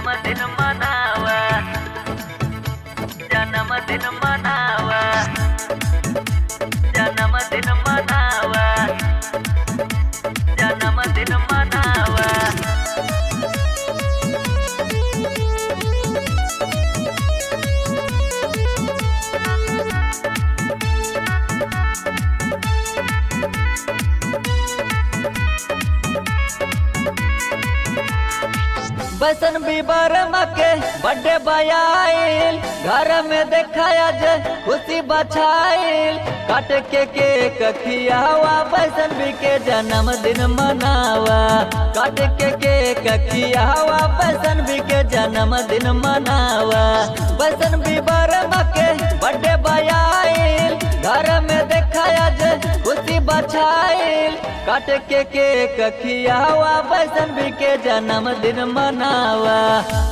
जन्मदिन मनावा, जन्मदिन मनावा, जन्मदिन मनावा, जन्मदिन मनावा। बसन बीबर मके बर्थडे बयाइल, घर में देखाया जे खुशी बछाइल। काट के केक खियावा, बसन बी के जन्मदिन मनावा। काट के केक खियावा, बसन बी के जन्मदिन मनावा। बसन बीबर मके बर्थडे बयाइल, घर में देखाया जे खुशी बछाइल। काट के केक खियावा, बसन बी के जन्मदिन मनावा।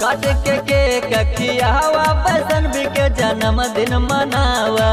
काट के केक खियावा, बसन बी के जन्मदिन मनावा।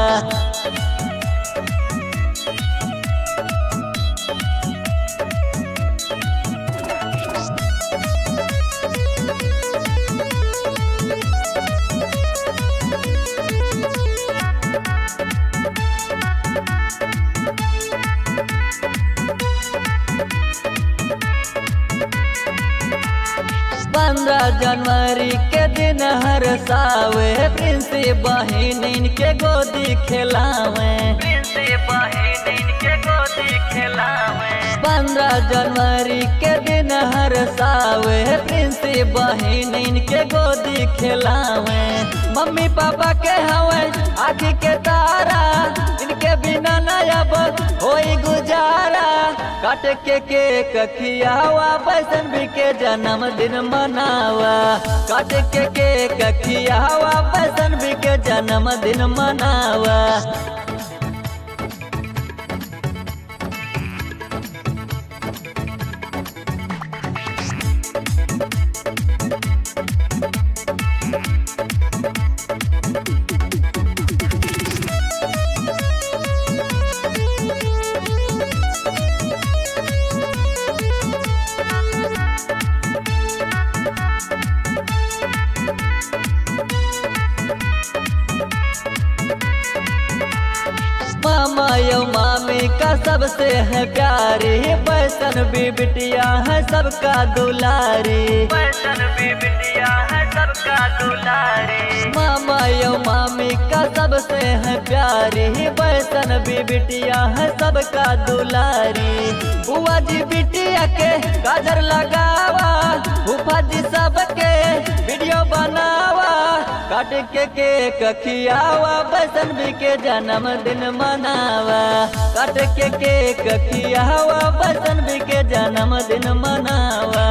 जनवरी के दिन हर सावे, प्रिंसी बहिन इनके गोदी खिलावे। प्रिंसी बहिन इनके गोदी खिलावे। 15 जनवरी के दिन हर सावे, प्रिंसी बहिन इनके गोदी खिलावे। मम्मी पापा के हवे आखी के तारा, इनके बिना नयाब होई गुजारा। काट के केक खियावा, बसन बी के जन्मदिन मनावा। काट के केक खियावा, बसन बी के जन्मदिन मनावा। मामा यो मामी का सबसे है प्यारी, बसन बी बिटिया है सबका दुलारी। बसन बी बिटिया है सबका दुलारी। मामा यो मामी का सबसे है प्यारी, बसन बी बिटिया है सबका दुलारी। बुआ जी बिटिया के काजर लगावा, फूफा जी सबके वीडियो बनावा। काट के केक खियावा, बसन बी के जन्मदिन मनावा। काट के केक खियावा, बसन बी के जन्मदिन मनावा।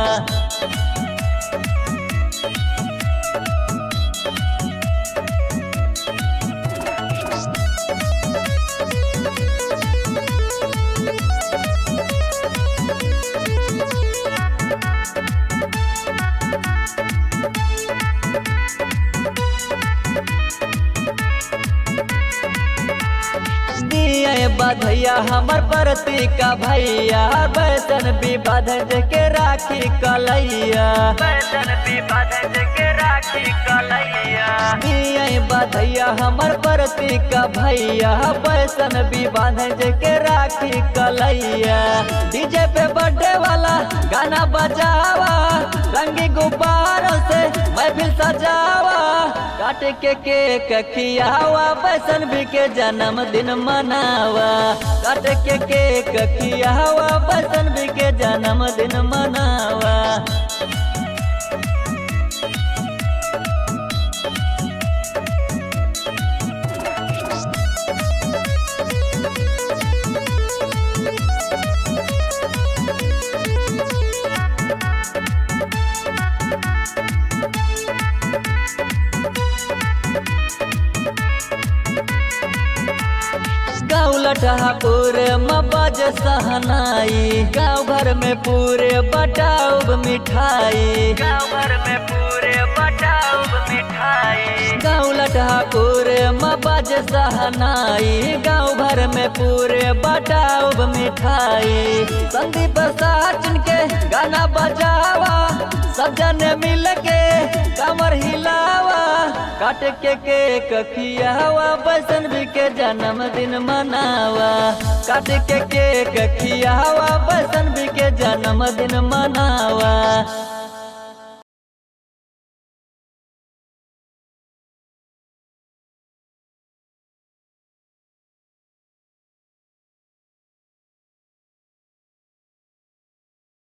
बधैया हमर परती का भैया, बसन बी बाधज के राखी कलैया। बसन बी बाधज के राखी कलैया। बधैया हमर परती का भैया, बसन बी बाधज के राखी कलैया। डीजे पे बर्थडे वाला गाना बजावा, रंगी गुब्बारों से महफिल सजावा। काट के केक खियावा, बसन बी के जन्मदिन मनावा। काट के केक खियावा, बसन बी के जन्मदिन मनावा। लटहापुर में बज सहनाई, गाँव भर में पूरे बटाऊ मिठाई। गाँव भर में पूरे बटाऊ मिठाई। गाँव लटहापुर में बज सहनाई, गाँव भर में पूरे बटाऊ मिठाई। संदीप साचिन के गाना बजावा, सब जने मिल के काट के केक खियावा वैष्णवी के जन्मदिन मनावा। काट के केक खियावा वैष्णवी के जन्मदिन मनावा।